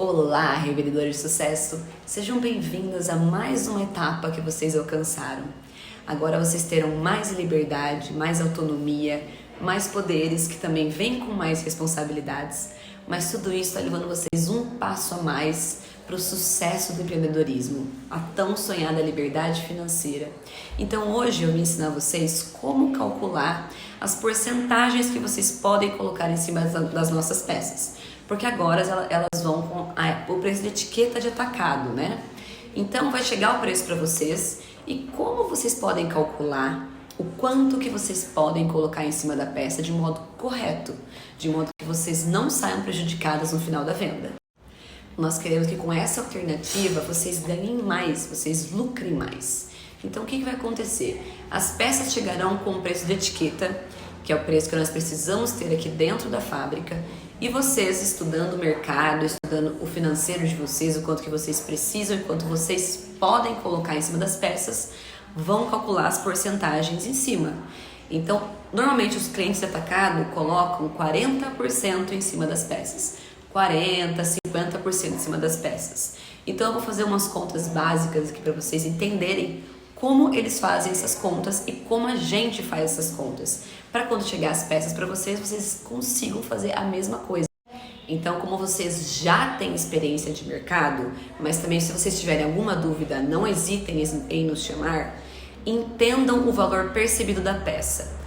Olá, revendedores de sucesso! Sejam bem-vindos a mais uma etapa que vocês alcançaram. Agora vocês terão mais liberdade, mais autonomia, mais poderes que também vêm com mais responsabilidades, mas tudo isso está levando vocês um passo a mais para o sucesso do empreendedorismo, a tão sonhada liberdade financeira. Então hoje eu vou ensinar vocês como calcular as porcentagens que vocês podem colocar em cima das nossas peças. Porque agora elas vão com o preço de etiqueta de atacado, né? Então vai chegar o preço para vocês e como vocês podem calcular o quanto que vocês podem colocar em cima da peça de modo correto, de modo que vocês não saiam prejudicadas no final da venda. Nós queremos que com essa alternativa vocês ganhem mais, vocês lucrem mais. Então o que vai acontecer? As peças chegarão com o preço de etiqueta, que é o preço que nós precisamos ter aqui dentro da fábrica, e vocês estudando o mercado, estudando o financeiro de vocês, o quanto que vocês precisam e quanto vocês podem colocar em cima das peças, vão calcular as porcentagens em cima. Então, normalmente os clientes de atacado colocam 40% em cima das peças, 40%, 50% em cima das peças. Então eu vou fazer umas contas básicas aqui para vocês entenderem como eles fazem essas contas e como a gente faz essas contas, para quando chegar as peças para vocês consigam fazer a mesma coisa. Então, como vocês já têm experiência de mercado, mas também se vocês tiverem alguma dúvida, não hesitem em nos chamar, entendam o valor percebido da peça.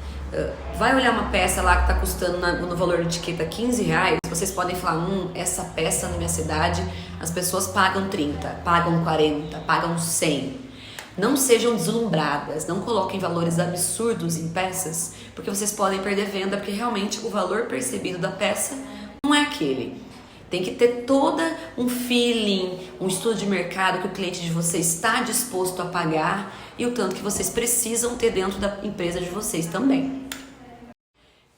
Vai olhar uma peça lá que está custando no valor de etiqueta R$15, vocês podem falar, essa peça na minha cidade as pessoas pagam 30, pagam 40, pagam 100. Não sejam deslumbradas, não coloquem valores absurdos em peças, porque vocês podem perder venda, porque realmente o valor percebido da peça não é aquele. Tem que ter todo um feeling, um estudo de mercado que o cliente de vocês está disposto a pagar e o tanto que vocês precisam ter dentro da empresa de vocês também.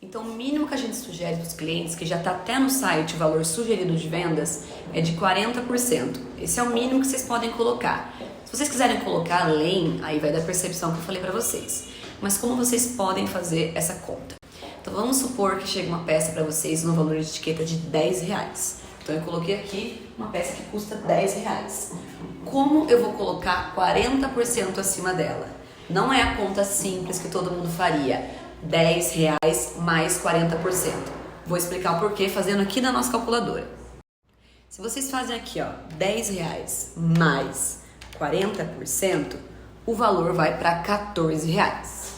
Então o mínimo que a gente sugere para os clientes, que já está até no site o valor sugerido de vendas, é de 40%. Esse é o mínimo que vocês podem colocar. Se vocês quiserem colocar além, aí vai da percepção que eu falei para vocês. Mas como vocês podem fazer essa conta? Então vamos supor que chega uma peça para vocês no valor de etiqueta de R$10. Então eu coloquei aqui uma peça que custa R$10. Como eu vou colocar 40% acima dela? Não é a conta simples que todo mundo faria. R$10 mais 40%. Vou explicar o porquê fazendo aqui na nossa calculadora. Se vocês fazem aqui, ó, R$10 mais 40%, o valor vai para R$14.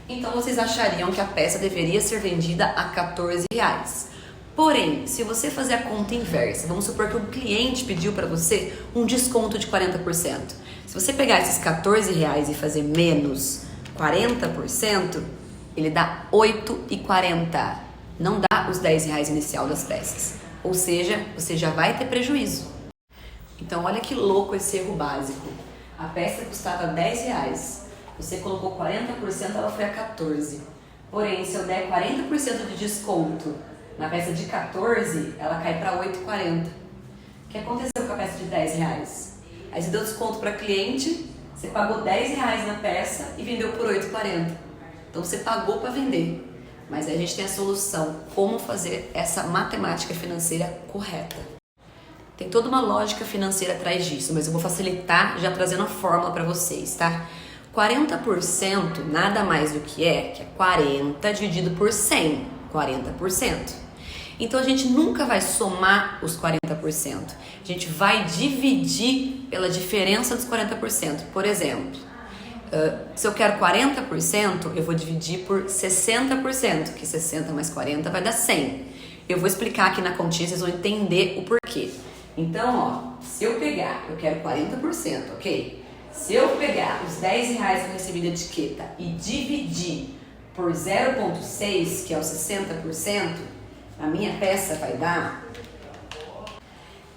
Então vocês achariam que a peça deveria ser vendida a R$14. Porém, se você fazer a conta inversa, vamos supor que um cliente pediu para você um desconto de 40%. Se você pegar esses R$14 e fazer menos 40%, ele dá R$8,40. Não dá os R$10 inicial das peças. Ou seja, você já vai ter prejuízo. Então olha que louco esse erro básico. A peça custava R$10. Você colocou 40%, ela foi a 14. Porém, se eu der 40% de desconto na peça de 14, ela cai para 8,40. O que aconteceu com a peça de R$10? Aí você deu desconto para cliente, você pagou R$10 na peça e vendeu por 8,40. Então você pagou para vender. Mas aí a gente tem a solução, como fazer essa matemática financeira correta. Tem toda uma lógica financeira atrás disso, mas eu vou facilitar já trazendo a fórmula para vocês, tá? 40% nada mais do que é 40 dividido por 100, 40%. Então a gente nunca vai somar os 40%, a gente vai dividir pela diferença dos 40%. Por exemplo, se eu quero 40%, eu vou dividir por 60%, que 60 mais 40 vai dar 100. Eu vou explicar aqui na continha, vocês vão entender o porquê. Então, ó, se eu quero 40%, ok? Se eu pegar os R$10 que eu recebi da etiqueta e dividir por 0,6, que é o 60%, a minha peça vai dar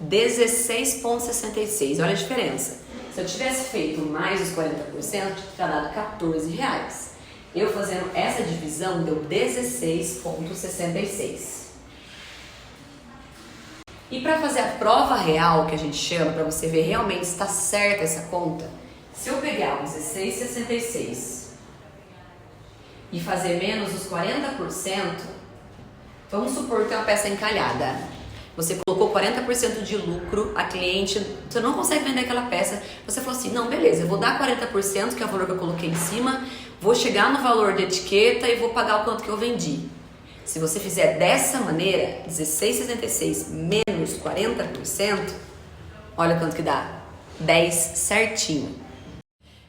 16,66. Olha a diferença. Se eu tivesse feito mais os 40%, tinha dado R$14. Eu fazendo essa divisão deu 16,66. E para fazer a prova real, que a gente chama, para você ver realmente se está certa essa conta, se eu pegar os 16,66 e fazer menos os 40%, Vamos supor que tem uma peça encalhada. Você colocou 40% de lucro, a cliente, você não consegue vender aquela peça. Você falou assim, não, beleza, eu vou dar 40%, que é o valor que eu coloquei em cima, vou chegar no valor da etiqueta e vou pagar o quanto que eu vendi. Se você fizer dessa maneira, 16,66 menos 40%, olha quanto que dá, 10 certinho.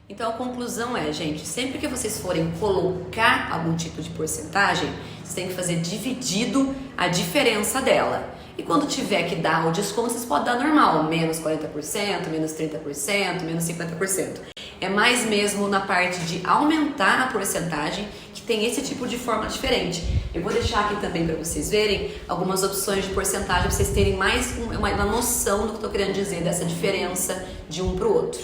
Então a conclusão é, gente, sempre que vocês forem colocar algum tipo de porcentagem, vocês têm que fazer dividido a diferença dela. E quando tiver que dar o desconto, vocês podem dar normal, menos 40%, menos 30%, menos 50%. É mais mesmo na parte de aumentar a porcentagem que tem esse tipo de forma diferente. Eu vou deixar aqui também para vocês verem algumas opções de porcentagem, para vocês terem mais uma noção do que eu estou querendo dizer, dessa diferença de um para o outro.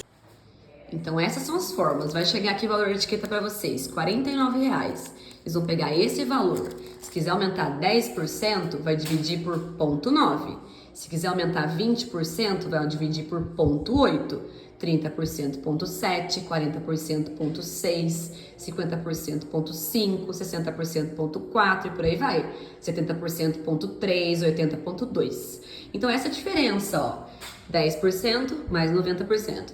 Então essas são as fórmulas. Vai chegar aqui o valor de etiqueta para vocês, R$ 49,00. Vocês vão pegar esse valor. Se quiser aumentar 10%, vai dividir por 0,9. Se quiser aumentar 20%, vai dividir por 0,8. 30%, 0,7, 40%, 0,6, 50%, 0,5, 60%, 0,4 e por aí vai. 70%, 0,3, 80%, 0,2. Então essa é a diferença, ó. 10% mais 90%.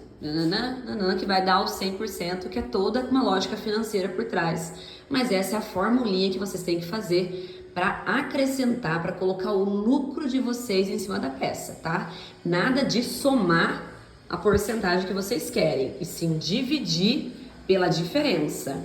Que vai dar os 100%, que é toda uma lógica financeira por trás. Mas essa é a formulinha que vocês têm que fazer para acrescentar, para colocar o lucro de vocês em cima da peça, tá? Nada de somar a porcentagem que vocês querem, e sim dividir pela diferença.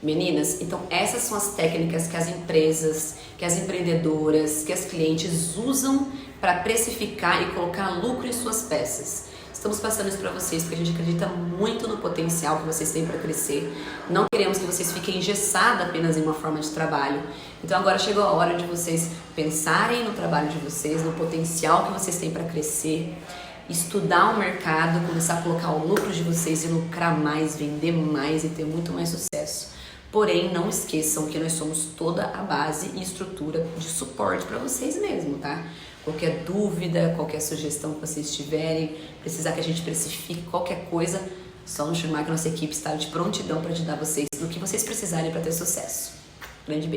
Meninas, então essas são as técnicas que as empresas, que as empreendedoras, que as clientes usam para precificar e colocar lucro em suas peças. Estamos passando isso para vocês porque a gente acredita muito no potencial que vocês têm para crescer. Não queremos que vocês fiquem engessadas apenas em uma forma de trabalho. Então agora chegou a hora de vocês pensarem no trabalho de vocês, no potencial que vocês têm para crescer, estudar o mercado, começar a colocar o lucro de vocês e lucrar mais, vender mais e ter muito mais sucesso. Porém, não esqueçam que nós somos toda a base e estrutura de suporte para vocês mesmo, tá? Qualquer dúvida, qualquer sugestão que vocês tiverem, precisar que a gente precifique qualquer coisa, só nos chamar que a nossa equipe está de prontidão para ajudar vocês no que vocês precisarem para ter sucesso. Grande beijo!